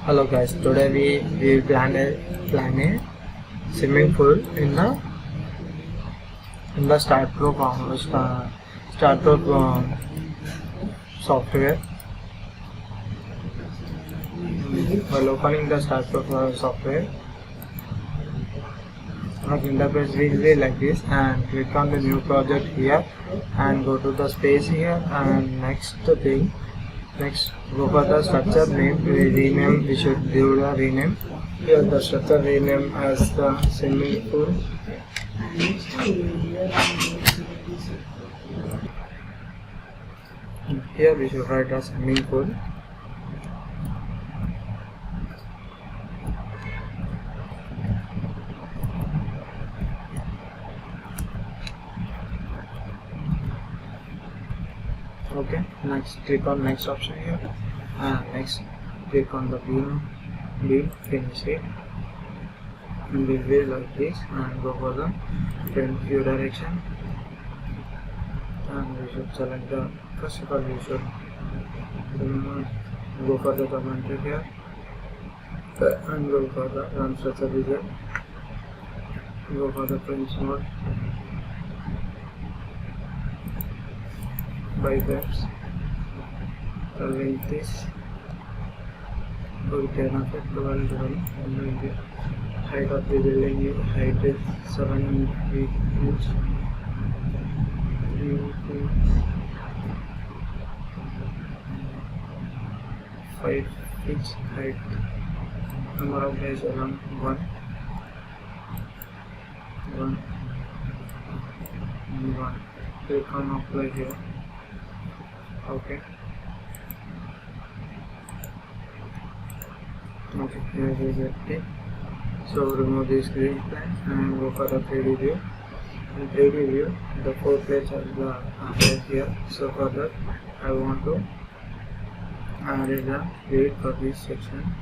Hello guys, today we plan a swimming pool in the Staadpro software. While opening the Staadpro software, our interface will be like this, and click on the new project here and go to the space here, and next go for the structure name. We should do the rename. Here the structure rename as the swimming pool. Here we should write a swimming pool. Okay, next click on next option here, and next click on the beam, finish it, and we will like this, and go for the front view direction, and we should select the first of all we should go for the geometry here, and go for the run structure wizard, go for the print mode, biceps, the length is 10 of it, 12, and the height of the building is height is 7 feet inch, 5 feet height, number of days around 1. Click on apply here. Okay, here is it. So remove this green plane and go for the 3D view. In 3D view, the 4 plates are added here. So for that, I want to add a weight for this section.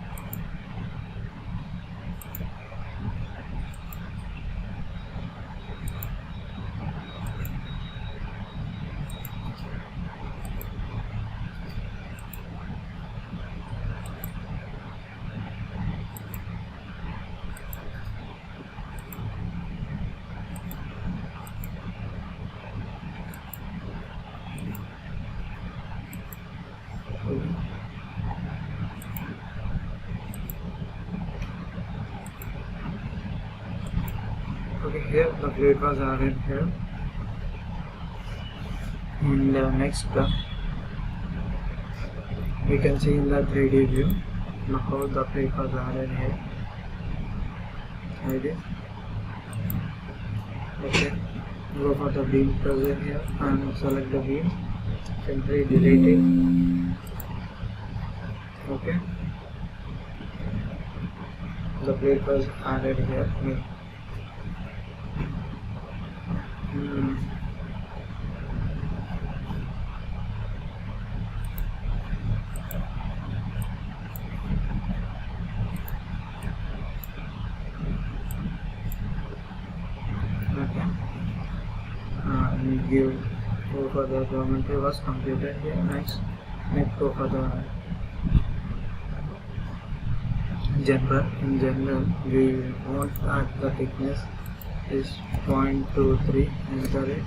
Okay, here the plate was added here. In the next we can see in the 3D view how the plate was added here. Like this. Okay, go for the beam pressure here and select the beam. Simply delete it. Okay, the plate was added here. Go for the geometry was completed here. Next go for the general. In general, we want that the thickness is 0.23. Enter it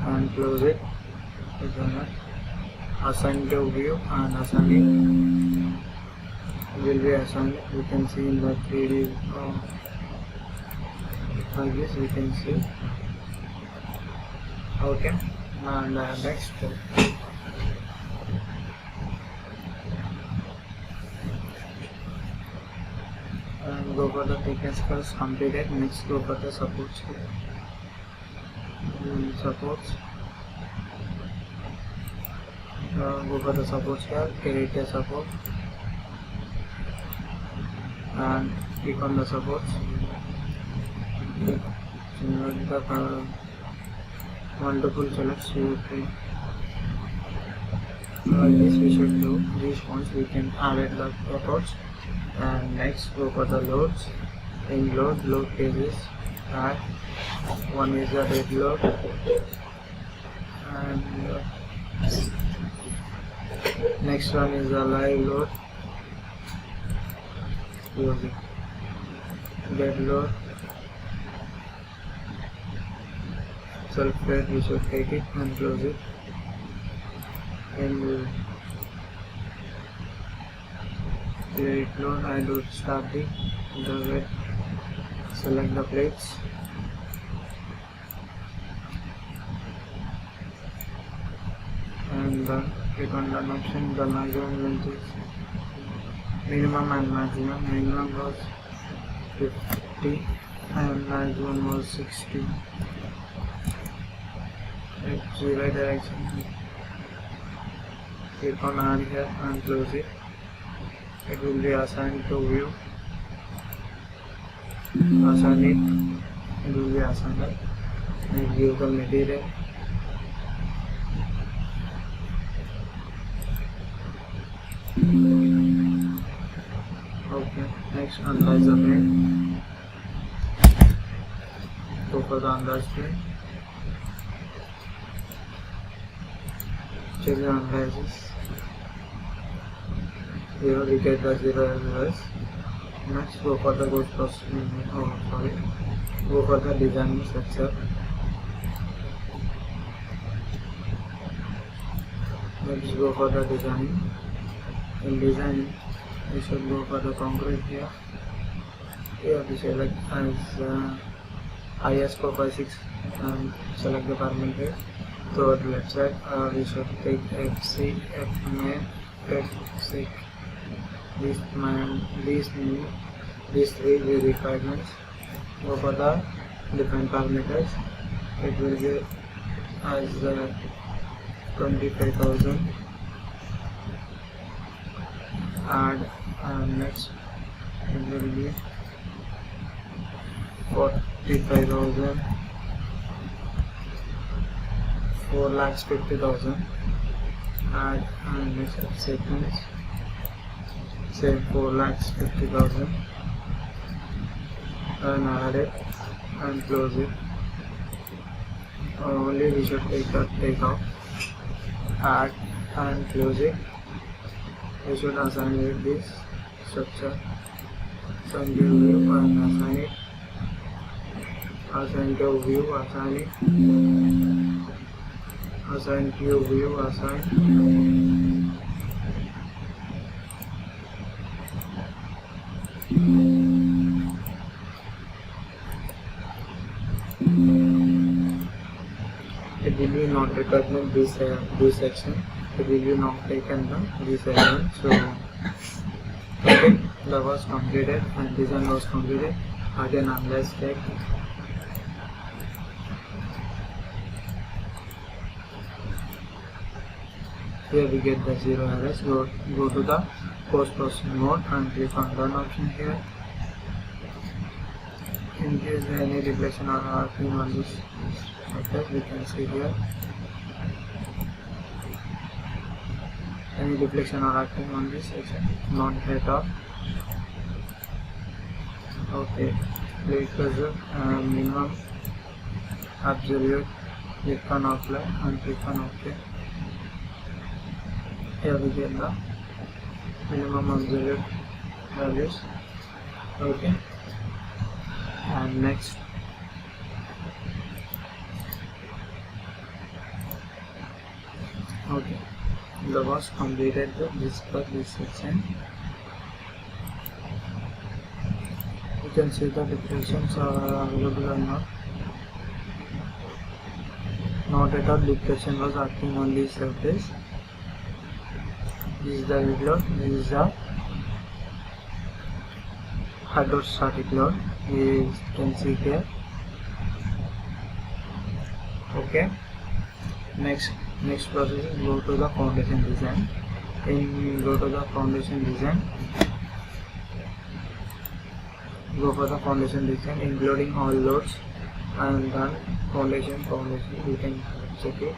and close it. Assign to view, and assigning will be assigned. We can see in the 3D like this. We can see. Okay, and next and go for the thickness first completed. Next go for the supports here. Supports, go for the supports here, create a support and click on the supports. The multiple selects here. Like this we should do. These ones we can add the supports. And next go for the loads. In load cases, add one is the dead load, and next one is the live load, close it. Get load, self-read, we should take it and close it. And we'll clear it load. I do start the wet, select the plates. And then click on done option. The maximum length is minimum and maximum. Minimum was 50 and maximum was 60. It's zero direction. Click on add here and close it. It will be assigned to view. Assign it. It will be assigned. And give the material. Okay, next analyze the plane. Go for the analyze plane. Check the analysis. Here we get the 0 errors. Next go for the Go for the design structure. Let's go for the design. In design, we should go for the concrete here. Here we select as IS456 and select the parameter. Toward left side, we should take FC, Fmain, F6. These three requirements. Go for the different parameters. It will be as 25,000. Add next it will be 45,000, 4,50,000. Add next sequence, say 4,50,000 and add it and close it. Only we should take out, add and close it. We should assign it this structure. Assign to view and assign it. Assign to view, assign it. Assign to view, assign. It will be not returning this section. It will be not taken this element. So okay, that was completed and design was completed. Again analyze check. Here we get the 0 errors. Go to the post processing mode and click on done option here. In case any reflection or arcing on this method, we can see here. Any deflection or acting on this section, not at all. Okay, plate pressure minimum, absolute, click on apply and click on OK. Here we get the minimum absolute values. Okay, and next okay, the was completed this section. You can see the depressions are available or not. Not at all depression was acting on this surface. This is the wig load, this is the hydrostatic load, you can see here. Okay, next process is go to the foundation design. Go to the foundation design, go for the foundation design including all loads and then foundation you can check it.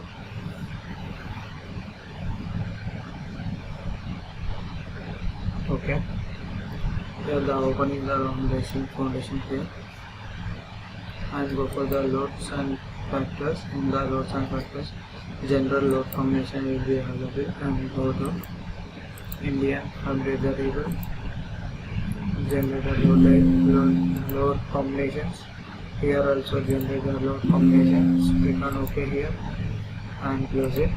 Okay, here the opening the foundation here and go for the loads and factors. In the loads and factors, general load combination will be available and go to Indian update the table. generate a load combinations. Here also generate a load combinations. Click on OK here and close it.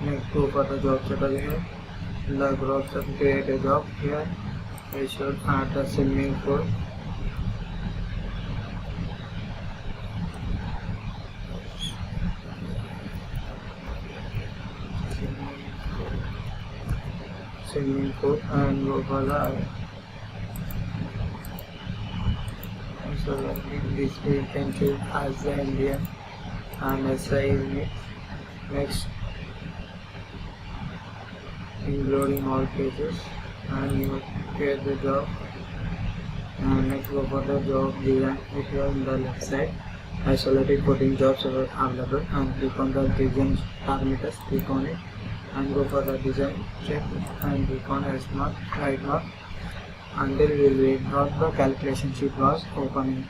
Next go for the job setup here. In the job setup, create a job here. We should add the swimming pool. Swimming pool and go for the so this we can choose as the Indian and SI unit. Next, including all cases, and you create the job. And next go for the job design. If you are in the left side, isolated putting jobs available, and click on the design parameters. Click on it and go for the design check and click on S mark, right mark, until we will wait for the calculation sheet was opening.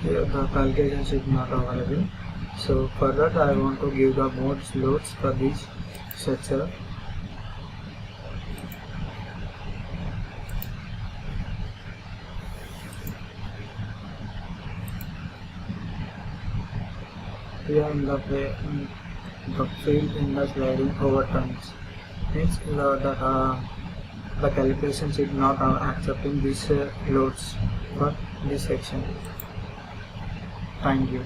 Here the calculation is not available. So for that I want to give the modes loads for this structure. Here in the field in the sliding overturns means the calculation is not accepting these loads for this section. Thank you.